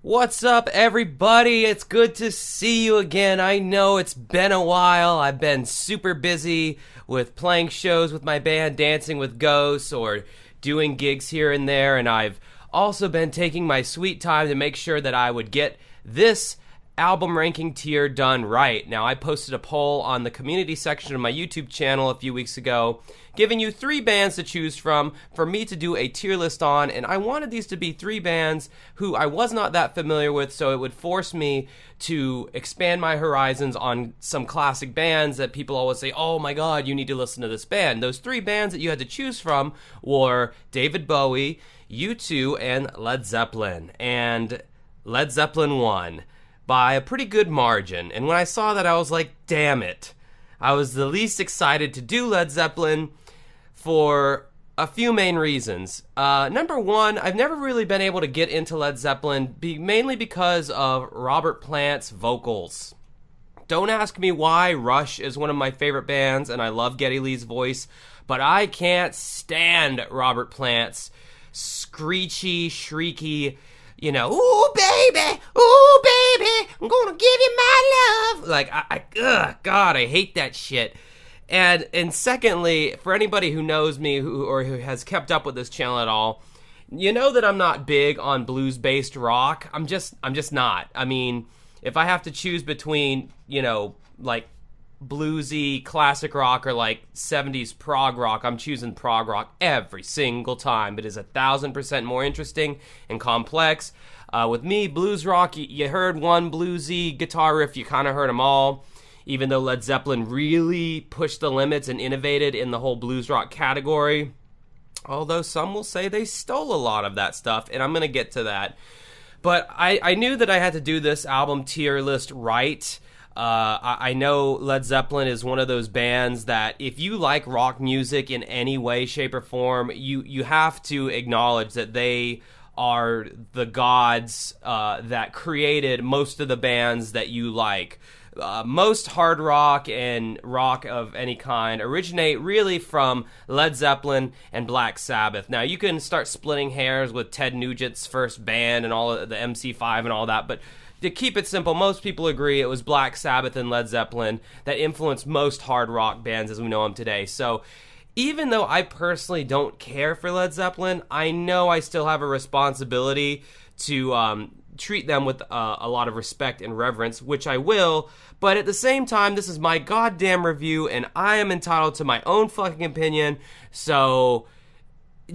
What's up, everybody? It's good to see you again. I know it's been a while. I've been super busy with playing shows with my band, Dancing with Ghosts, or doing gigs here and there, and I've also been taking my sweet time to make sure that I would get this album ranking tier done right. Now, I posted a poll on the community section of my YouTube channel a few weeks ago, giving you 3 bands to choose from for me to do a tier list on, and I wanted these to be 3 bands who I was not that familiar with, so it would force me to expand my horizons on some classic bands that people always say, oh my god, you need to listen to this band. Those 3 bands that you had to choose from were David Bowie, U2, and Led Zeppelin. And Led Zeppelin won by a pretty good margin. And when I saw that, I was like, damn it. I was the least excited to do Led Zeppelin for a few main reasons. Number one, I've never really been able to get into Led Zeppelin, mainly because of Robert Plant's vocals. Don't ask me why. Rush is one of my favorite bands, and I love Geddy Lee's voice, but I can't stand Robert Plant's screechy, shrieky, ooh baby, I'm gonna give you my love. Like, God, I hate that shit. And secondly, for anybody who knows me who has kept up with this channel at all, you know that I'm not big on blues-based rock. I'm just not. I mean, if I have to choose between, like bluesy classic rock or like 70s prog rock, I'm choosing prog rock every single time. It is 1,000% more interesting and complex. With me, blues rock, you heard one bluesy guitar riff, you kind of heard them all. Even though Led Zeppelin really pushed the limits and innovated in the whole blues rock category. Although some will say they stole a lot of that stuff, and I'm going to get to that. But I knew that I had to do this album tier list right. I know Led Zeppelin is one of those bands that if you like rock music in any way, shape, or form, you have to acknowledge that they are the gods that created most of the bands that you like. Most hard rock and rock of any kind originate really from Led Zeppelin and Black Sabbath. Now, you can start splitting hairs with Ted Nugent's first band and all of the MC5 and all that, but to keep it simple, most people agree it was Black Sabbath and Led Zeppelin that influenced most hard rock bands as we know them today. So even though I personally don't care for Led Zeppelin, I know I still have a responsibility to treat them with a lot of respect and reverence, which I will, but at the same time, this is my goddamn review, and I am entitled to my own fucking opinion, so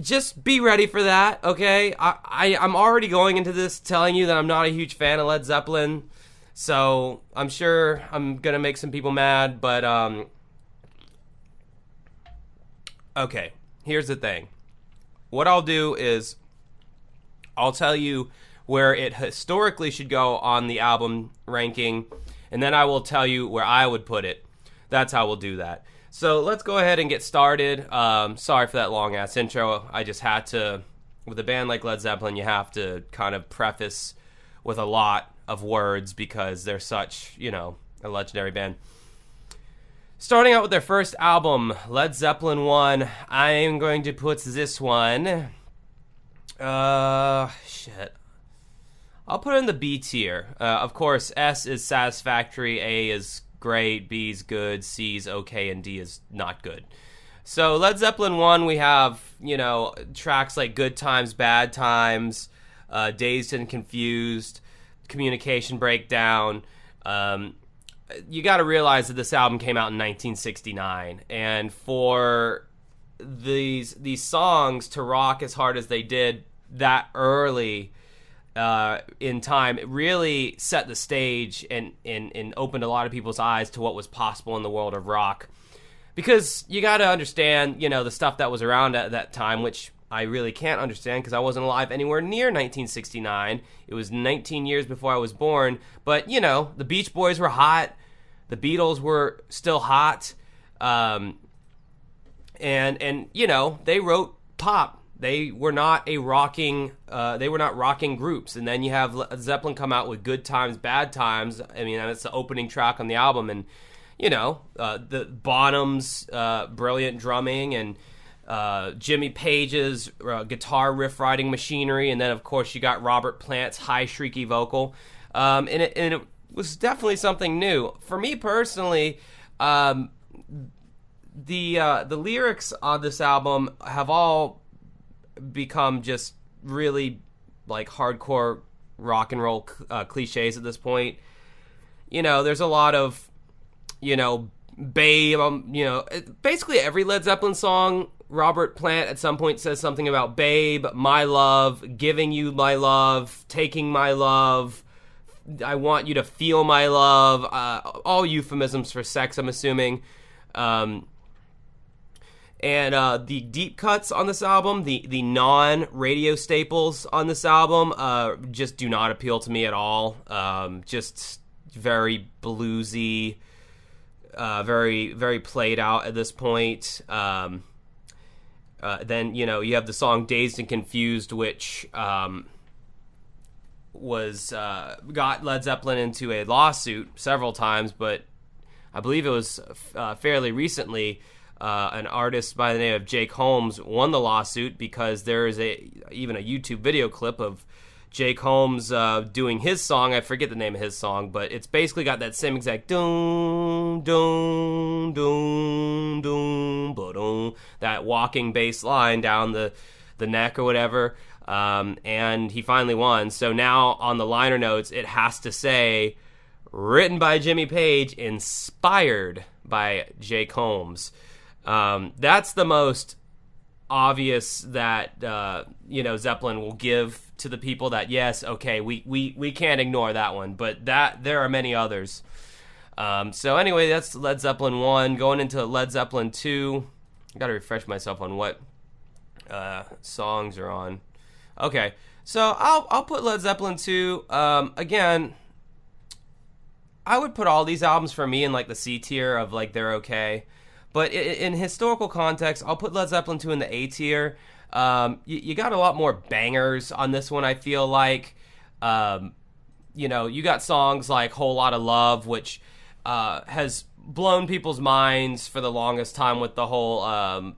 just be ready for that, okay? I'm already going into this telling you that I'm not a huge fan of Led Zeppelin, so I'm sure I'm gonna make some people mad, but, okay, here's the thing. What I'll do is I'll tell you where it historically should go on the album ranking, and then I will tell you where I would put it. That's how we'll do that. So let's go ahead and get started. Sorry for that long-ass intro. I just had to, with a band like Led Zeppelin, you have to kind of preface with a lot of words because they're such, a legendary band. Starting out with their first album, Led Zeppelin 1, I am going to put this one, I'll put it in the B tier. Of course, S is satisfactory, A is great, B is good, C is okay, and D is not good. So Led Zeppelin 1, we have, tracks like Good Times, Bad Times, Dazed and Confused, Communication Breakdown. You got to realize that this album came out in 1969, and for these songs to rock as hard as they did that early in time, it really set the stage and opened a lot of people's eyes to what was possible in the world of rock. Because you got to understand, the stuff that was around at that time, which I really can't understand because I wasn't alive anywhere near 1969. It was 19 years before I was born. But, the Beach Boys were hot. The Beatles were still hot. And they wrote pop. They were not rocking groups. And then you have Led Zeppelin come out with Good Times, Bad Times. I mean, that's the opening track on the album. And, the Bonham's brilliant drumming and Jimmy Page's guitar riff writing machinery, and then of course you got Robert Plant's high shrieky vocal, and it was definitely something new for me personally. The lyrics on this album have all become just really like hardcore rock and roll cliches at this point. There's a lot of Babe, basically every Led Zeppelin song, Robert Plant at some point says something about babe, my love, giving you my love, taking my love, I want you to feel my love, all euphemisms for sex, I'm assuming. And the deep cuts on this album, the non-radio staples on this album, just do not appeal to me at all. Just very bluesy, very, very played out at this point. Then, you have the song Dazed and Confused, which got Led Zeppelin into a lawsuit several times, but I believe it was fairly recently an artist by the name of Jake Holmes won the lawsuit because there is even a YouTube video clip of Jake Holmes doing his song. I forget the name of his song, but it's basically got that same exact doom, doom, doom, doom, ba-doom, that walking bass line down the neck or whatever. And he finally won. So now on the liner notes, it has to say, written by Jimmy Page, inspired by Jake Holmes. That's the most obvious that Zeppelin will give to the people, that yes, okay, we can't ignore that one, but that there are many others. So anyway, that's Led Zeppelin 1. Going into Led Zeppelin 2, I gotta refresh myself on what songs are on. Okay, so I'll put Led Zeppelin 2. Again, I would put all these albums for me in like the C tier of like they're okay. But in historical context, I'll put Led Zeppelin 2 in the A tier. You got a lot more bangers on this one, I feel like. You got songs like Whole Lotta Love, which has blown people's minds for the longest time with the whole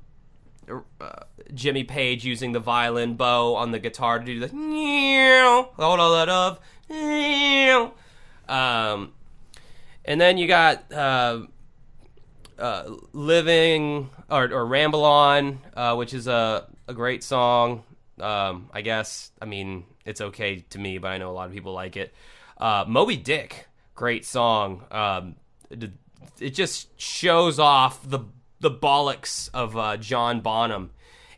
Jimmy Page using the violin bow on the guitar to do the Whole Lotta Love. And then you got Living or Ramble On, which is a great song. I guess, I mean, it's okay to me, but I know a lot of people like it. Moby Dick, great song. It just shows off the bollocks of John Bonham.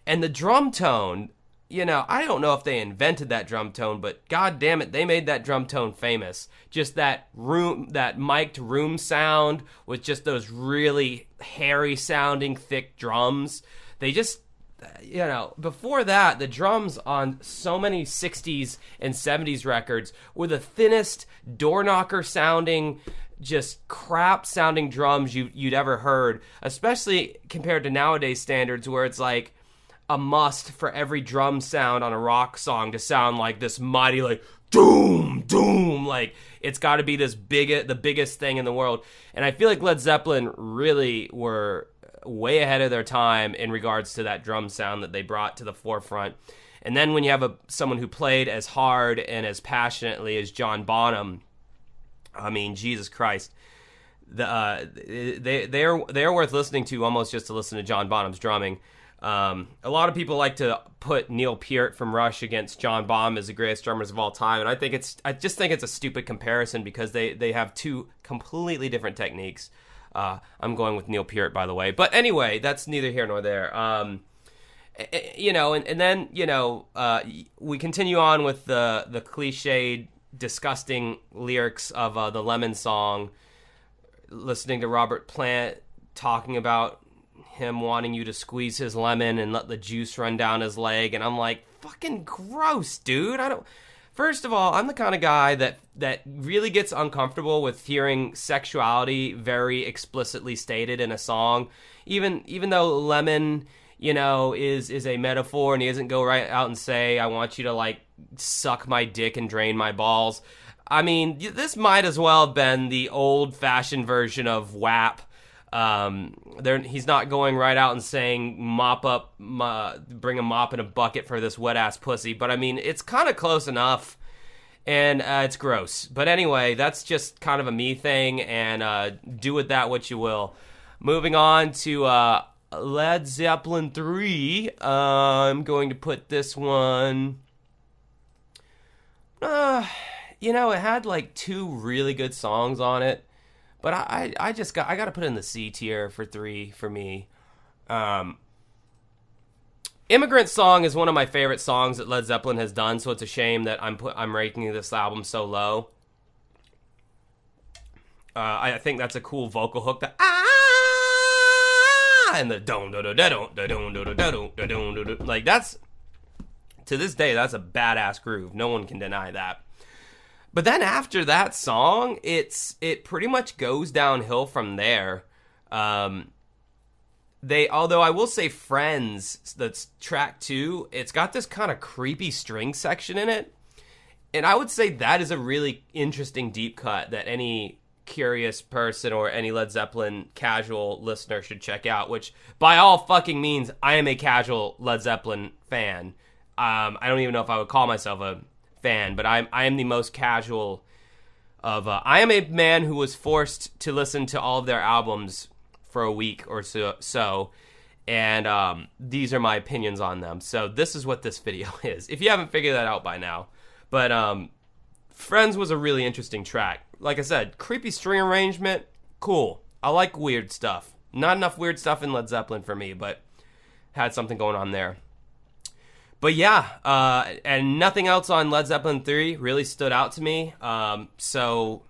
And the drum tone, I don't know if they invented that drum tone, but god damn it, they made that drum tone famous. Just that mic'd room sound with just those really hairy sounding thick drums. They just, before that, the drums on so many 60s and 70s records were the thinnest door knocker sounding, just crap sounding drums you'd ever heard, especially compared to nowadays standards where it's like a must for every drum sound on a rock song to sound like this mighty, like, doom, doom, like, it's got to be the biggest thing in the world. And I feel like Led Zeppelin really were way ahead of their time in regards to that drum sound that they brought to the forefront. And then when you have someone who played as hard and as passionately as John Bonham, I mean, Jesus Christ, they're worth listening to almost just to listen to John Bonham's drumming. A lot of people like to put Neil Peart from Rush against John Bonham as the greatest drummers of all time, and I just think it's a stupid comparison because they have two completely different techniques. I'm going with Neil Peart, by the way, but anyway, that's neither here nor there. And then we continue on with the cliched, disgusting lyrics of the Lemon song, listening to Robert Plant talking about him wanting you to squeeze his lemon and let the juice run down his leg, and I'm like, fucking gross, dude. First of all, I'm the kind of guy that really gets uncomfortable with hearing sexuality very explicitly stated in a song, even though lemon, is a metaphor, and he doesn't go right out and say, I want you to like suck my dick and drain my balls. I mean, this might as well have been the old-fashioned version of WAP. He's not going right out and saying bring a mop and a bucket for this wet ass pussy, but I mean it's kind of close enough, and it's gross. But anyway, that's just kind of a me thing, and do with that what you will. Moving on to Led Zeppelin III. I'm going to put this one. It had like 2 really good songs on it. But I got to put it in the C tier for 3 for me. Immigrant Song is one of my favorite songs that Led Zeppelin has done, so it's a shame that I'm ranking this album so low. I think that's a cool vocal hook, that and the don do do do do do do, like that's, to this day, that's a badass groove. No one can deny that. But then after that song, it pretty much goes downhill from there. Although I will say Friends, that's track 2, it's got this kind of creepy string section in it. And I would say that is a really interesting deep cut that any curious person or any Led Zeppelin casual listener should check out, which by all fucking means, I am a casual Led Zeppelin fan. I don't even know if I would call myself a fan, but I am the most casual of I am a man who was forced to listen to all of their albums for a week or so, and these are my opinions on them. So this is what this video is, if you haven't figured that out by now. But Friends was a really interesting track. Like I said, creepy string arrangement, cool. I like weird stuff. Not enough weird stuff in Led Zeppelin for me, but had something going on there. But yeah, and nothing else on Led Zeppelin III really stood out to me, so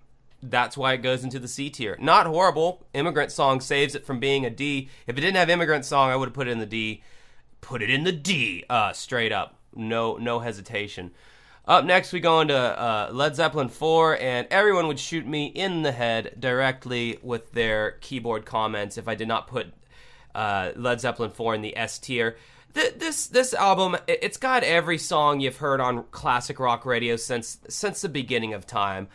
that's why it goes into the C tier. Not horrible. Immigrant Song saves it from being a D. If it didn't have Immigrant Song, I would have put it in the D. Put it in the D, straight up. No hesitation. Up next, we go into Led Zeppelin IV, and everyone would shoot me in the head directly with their keyboard comments if I did not put Led Zeppelin IV in the S tier. This album, it's got every song you've heard on classic rock radio since the beginning of time.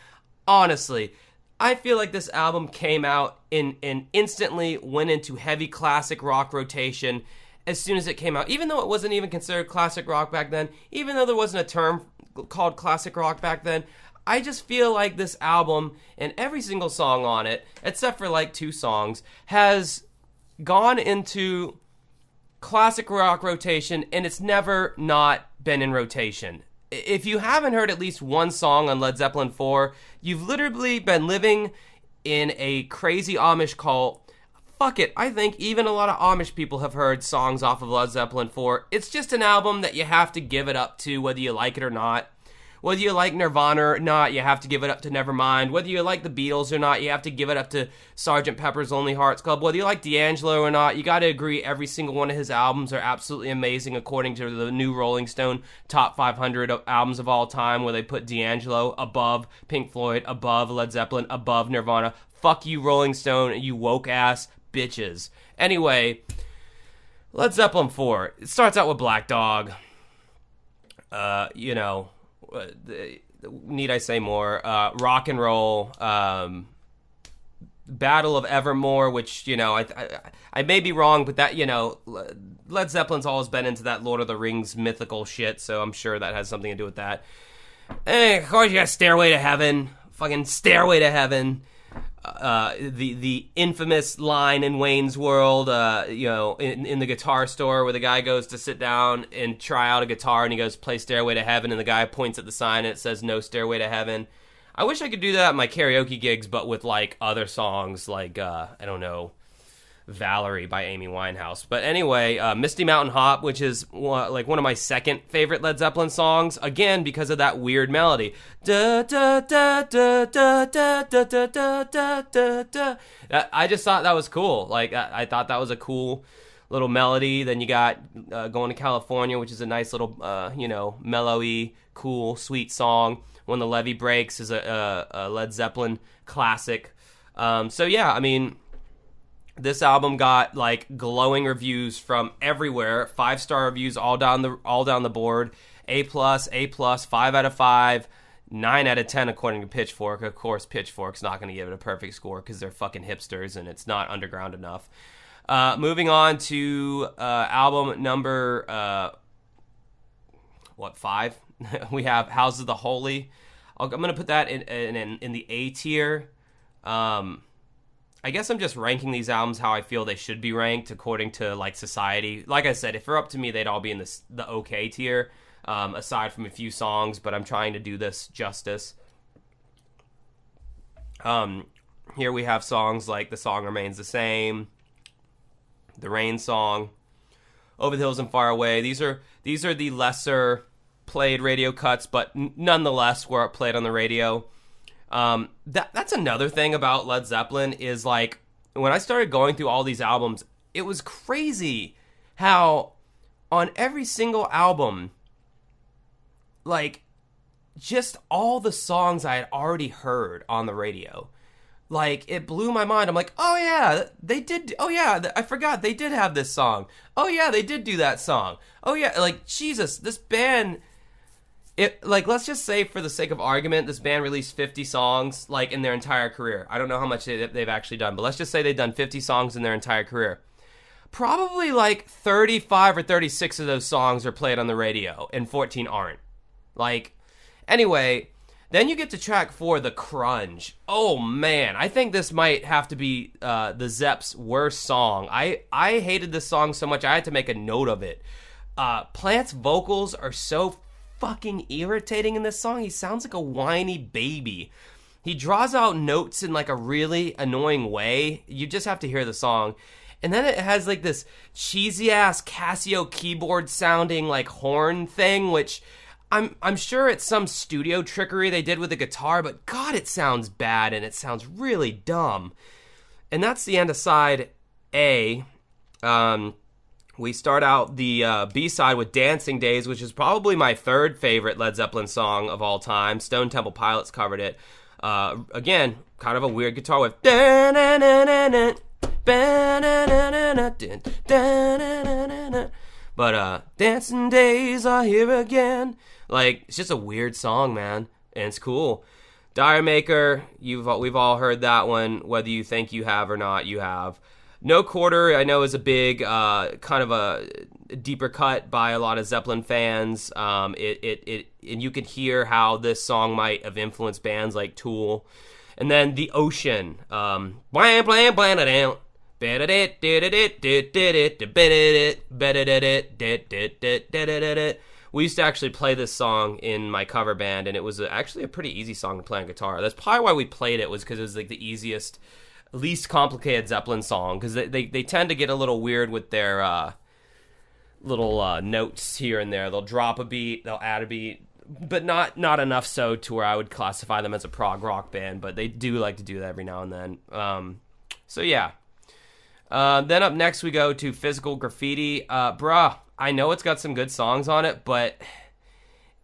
Honestly, I feel like this album came out and instantly went into heavy classic rock rotation as soon as it came out. Even though it wasn't even considered classic rock back then, even though there wasn't a term called classic rock back then, I just feel like this album and every single song on it, except for like 2 songs, has gone into classic rock rotation, and it's never not been in rotation. If you haven't heard at least one song on Led Zeppelin IV, you've literally been living in a crazy Amish cult. Fuck it, I think even a lot of Amish people have heard songs off of Led Zeppelin IV. It's just an album that you have to give it up to, whether you like it or not. Whether you like Nirvana or not, you have to give it up to Nevermind. Whether you like the Beatles or not, you have to give it up to Sgt. Pepper's Lonely Hearts Club. Whether you like D'Angelo or not, you got to agree every single one of his albums are absolutely amazing according to the new Rolling Stone Top 500 albums of all time, where they put D'Angelo above Pink Floyd, above Led Zeppelin, above Nirvana. Fuck you, Rolling Stone, you woke-ass bitches. Anyway, Led Zeppelin 4. It starts out with Black Dog. Need I say more? Rock and Roll, Battle of Evermore, which, I may be wrong, but that, Led Zeppelin's always been into that Lord of the Rings mythical shit, so I'm sure that has something to do with that. And of course you got Stairway to Heaven, fucking Stairway to Heaven. The infamous line in Wayne's World, in the guitar store where the guy goes to sit down and try out a guitar and he goes, play Stairway to Heaven, and the guy points at the sign and it says no Stairway to Heaven. I wish I could do that at my karaoke gigs, but with like other songs like, I don't know, Valerie by Amy Winehouse. But anyway, Misty Mountain Hop, which is like one of my second favorite Led Zeppelin songs, again because of that weird melody. Da, da, da, da, da, da, da, da, da, da, da. I just thought that was cool. Like I thought that was a cool little melody. Then you got Going to California, which is a nice little mellowy, cool, sweet song. When the Levee Breaks is a Led Zeppelin classic. So yeah, I mean, this album got like glowing reviews from everywhere. 5-star reviews all down the board. A+, 5 out of 5. 9 out of 10 according to Pitchfork. Of course, Pitchfork's not going to give it a perfect score because they're fucking hipsters and it's not underground enough. Moving on to album number 5? We have House of the Holy. I'm going to put that in the A tier. I guess I'm just ranking these albums how I feel they should be ranked according to like society. Like I said, if they're up to me, they'd all be in the okay tier, aside from a few songs, but I'm trying to do this justice. Here we have songs like The Song Remains the Same, The Rain Song, Over the Hills and Far Away. These are the lesser played radio cuts, but nonetheless were played on the radio. That's another thing about Led Zeppelin is like when I started going through all these albums, it was crazy how on every single album, like just all the songs I had already heard on the radio. Like, it blew my mind. I'm like, oh yeah, they did. Oh yeah, I forgot they did have this song. Oh yeah, they did do that song. Oh yeah, like Jesus, this band. Let's just say for the sake of argument, this band released 50 songs, like, in their entire career. I don't know how much they've actually done, but let's just say they've done 50 songs in their entire career. Probably, like, 35 or 36 of those songs are played on the radio, and 14 aren't. Like, anyway, then you get to track 4, The Crunge. Oh, man, I think this might have to be the Zepp's worst song. I hated this song so much, I had to make a note of it. Plant's vocals are so fucking irritating in this song. He sounds like a whiny baby. He draws out notes in like a really annoying way. You just have to hear the song. And then it has like this cheesy ass Casio keyboard sounding like horn thing, which I'm sure it's some studio trickery they did with the guitar, but God, it sounds bad and it sounds really dumb. And that's the end of side A. We start out the B-side with Dancing Days, which is probably my third favorite Led Zeppelin song of all time. Stone Temple Pilots covered it. Again, kind of a weird guitar riff. But Dancing Days are here again. Like, it's just a weird song, man. And it's cool. Dire Maker, we've all heard that one. Whether you think you have or not, you have. No Quarter, I know, is a big, kind of a deeper cut by a lot of Zeppelin fans. And you can hear how this song might have influenced bands like Tool. And then The Ocean. Blam, blam, blam, blam. We used to actually play this song in my cover band, and it was actually a pretty easy song to play on guitar. That's probably why we played it, was because it was like the easiest, least complicated Zeppelin song, because they tend to get a little weird with their little notes here and there. They'll drop a beat, they'll add a beat, but not enough so to where I would classify them as a prog rock band, but they do like to do that every now and then. So yeah. Then up next we go to Physical Graffiti. I know it's got some good songs on it, but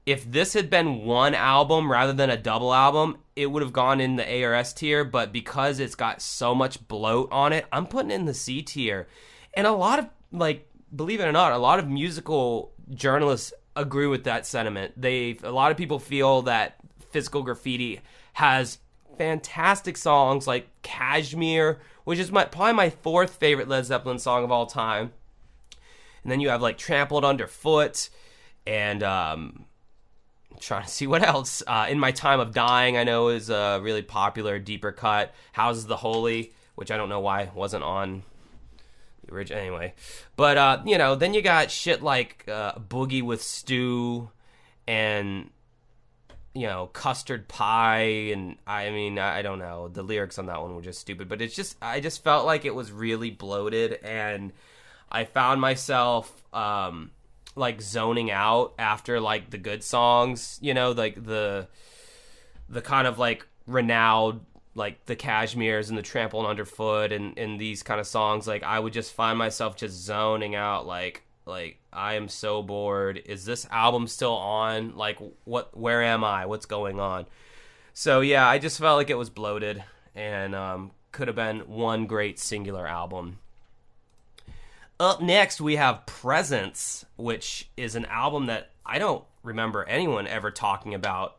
if this had been one album rather than a double album, it would have gone in the A or S tier, but because it's got so much bloat on it, I'm putting it in the C tier. And a lot of, like, believe it or not, a lot of musical journalists agree with that sentiment. A lot of people feel that Physical Graffiti has fantastic songs like Kashmir, which is probably my fourth favorite Led Zeppelin song of all time. And then you have like Trampled Underfoot, and I'm trying to see what else. In My Time of Dying, I know, is a really popular, deeper cut. Houses the Holy, which I don't know why wasn't on the original. Anyway, but then you got shit like Boogie with Stu, and Custard Pie, and I don't know. The lyrics on that one were just stupid, but I just felt like it was really bloated, and I found myself like zoning out after like the good songs, like the kind of like renowned, like the Kashmirs and the Trampled Underfoot and these kind of songs. Like, I would just find myself just zoning out, like I am so bored. Is this album still on? Like, where am I? What's going on? So yeah, I just felt like it was bloated, and could have been one great singular album. Up next, we have Presence, which is an album that I don't remember anyone ever talking about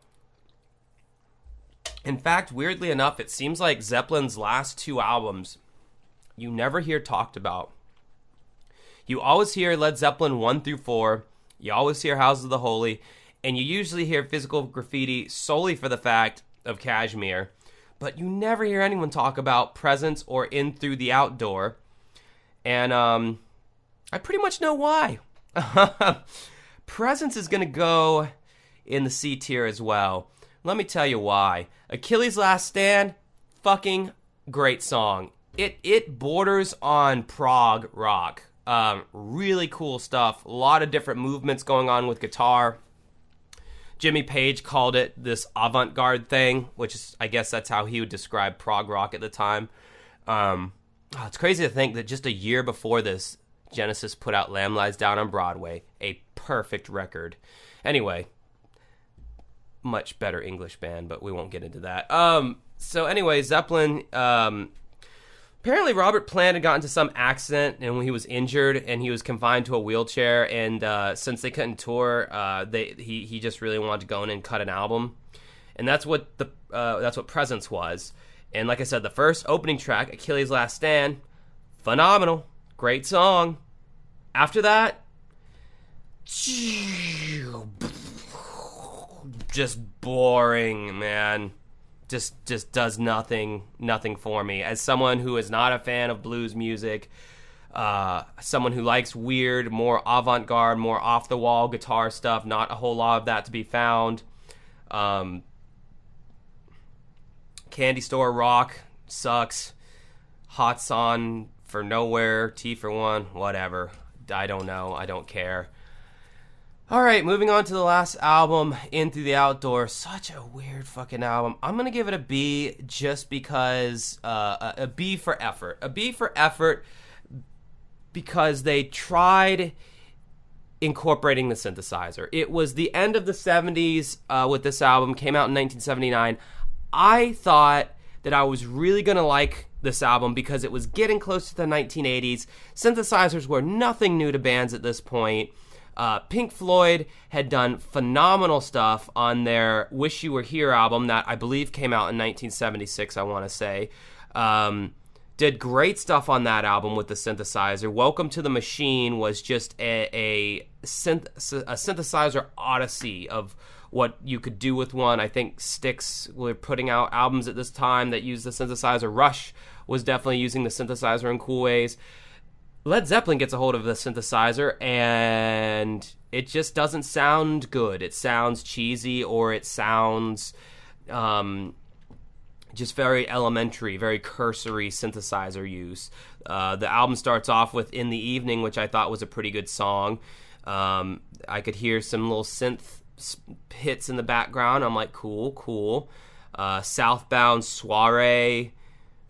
In fact, weirdly enough, it seems like Zeppelin's last two albums you never hear talked about. You always hear Led Zeppelin 1 through 4, you always hear House of the Holy, and you usually hear Physical Graffiti solely for the fact of Kashmir, but you never hear anyone talk about Presence or In Through the Outdoor, and I pretty much know why. Presence is going to go in the C tier as well. Let me tell you why. Achilles' Last Stand, fucking great song. It borders on prog rock. Really cool stuff. A lot of different movements going on with guitar. Jimmy Page called it this avant-garde thing, which is, I guess that's how he would describe prog rock at the time. It's crazy to think that just a year before this, Genesis put out Lamb Lies Down on Broadway, a perfect record. Anyway, much better English band, but we won't get into that. So anyway, Zeppelin, apparently Robert Plant had gotten into some accident and when he was injured and he was confined to a wheelchair, and since they couldn't tour, he just really wanted to go in and cut an album. And that's what Presence was. And like I said, the first opening track, Achilles' Last Stand, phenomenal. Great song. After that, just boring, man. Just does nothing for me. As someone who is not a fan of blues music, someone who likes weird, more avant-garde, more off-the-wall guitar stuff, not a whole lot of that to be found. Candy Store Rock sucks. Hot Son for Nowhere, T for One, whatever. I don't know. I don't care. All right, moving on to the last album, In Through the Outdoor. Such a weird fucking album. I'm going to give it a B just because, a B for effort. A B for effort because they tried incorporating the synthesizer. It was the end of the 70s with this album, came out in 1979. I thought that I was really going to like this album because it was getting close to the 1980s. Synthesizers were nothing new to bands at this point. Pink Floyd had done phenomenal stuff on their Wish You Were Here album that I believe came out in 1976, I want to say. Did great stuff on that album with the synthesizer. Welcome to the Machine was just a synthesizer odyssey of what you could do with one. I think Styx were putting out albums at this time that used the synthesizer. Rush was definitely using the synthesizer in cool ways. Led Zeppelin gets a hold of the synthesizer, and it just doesn't sound good. It sounds cheesy, or it sounds just very elementary, very cursory synthesizer use. The album starts off with In the Evening, which I thought was a pretty good song. I could hear some little synth hits in the background. I'm like, cool. Southbound, Soiree,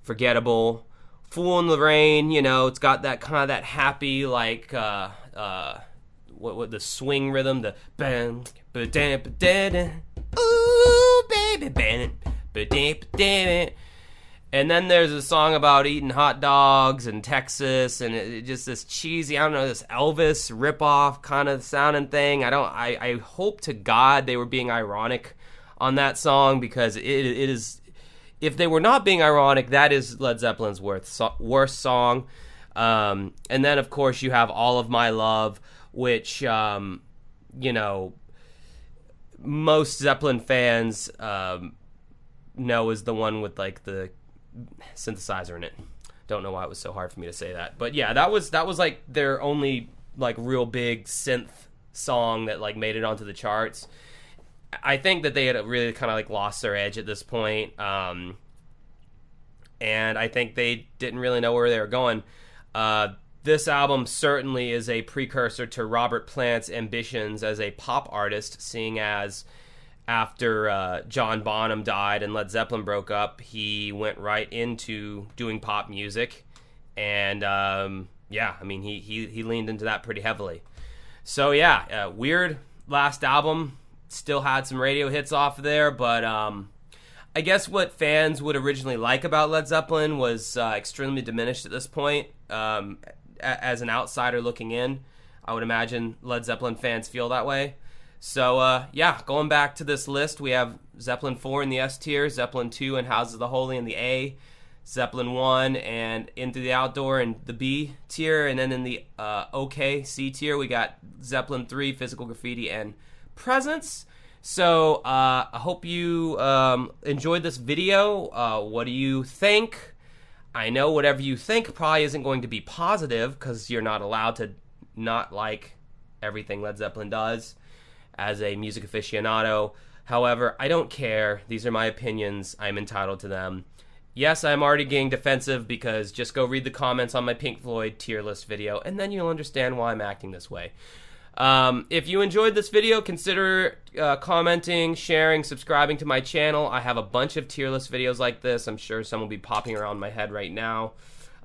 forgettable. Fool in the Rain, it's got that kind of that happy, like, what the swing rhythm, the bam, ba-dam, ba-da-da, ooh, baby, bam, ba-dam, ba-da-da. And then there's a song about eating hot dogs in Texas, and it just this cheesy, this Elvis ripoff kind of sounding thing. I hope to God they were being ironic on that song, because it is. If they were not being ironic, that is Led Zeppelin's worst song. And then, of course, you have All of My Love, which, most Zeppelin fans know is the one with, like, the synthesizer in it. Don't know why it was so hard for me to say that. But, yeah, that was like, their only, like, real big synth song that, like, made it onto the charts. I think that they had really kind of like lost their edge at this point, and I think they didn't really know where they were going. This album certainly is a precursor to Robert Plant's ambitions as a pop artist, seeing as after John Bonham died and Led Zeppelin broke up, he went right into doing pop music, and he leaned into that pretty heavily. So yeah, weird last album. Still had some radio hits off of there, but I guess what fans would originally like about Led Zeppelin was extremely diminished at this point. As an outsider looking in, I would imagine Led Zeppelin fans feel that way. So, yeah, going back to this list, we have Zeppelin IV in the S tier, Zeppelin II and Houses of the Holy in the A, Zeppelin I and Into the Outdoor in the B tier, and then in the OK C tier, we got Zeppelin III, Physical Graffiti, and Presence. So, I hope you enjoyed this video. What do you think? I know whatever you think probably isn't going to be positive, because you're not allowed to not like everything Led Zeppelin does as a music aficionado. However, I don't care. These are my opinions. I'm entitled to them. Yes, I'm already getting defensive, because just go read the comments on my Pink Floyd tier list video, and then you'll understand why I'm acting this way. If you enjoyed this video, consider commenting, sharing, subscribing to my channel. I have a bunch of tier list videos like this. I'm sure some will be popping around my head right now.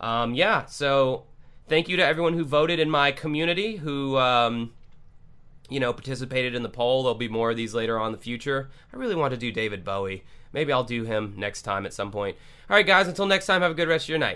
Yeah, so thank you to everyone who voted in my community, who participated in the poll. There'll be more of these later on in the future. I really want to do David Bowie. Maybe I'll do him next time at some point. All right, guys, until next time, have a good rest of your night.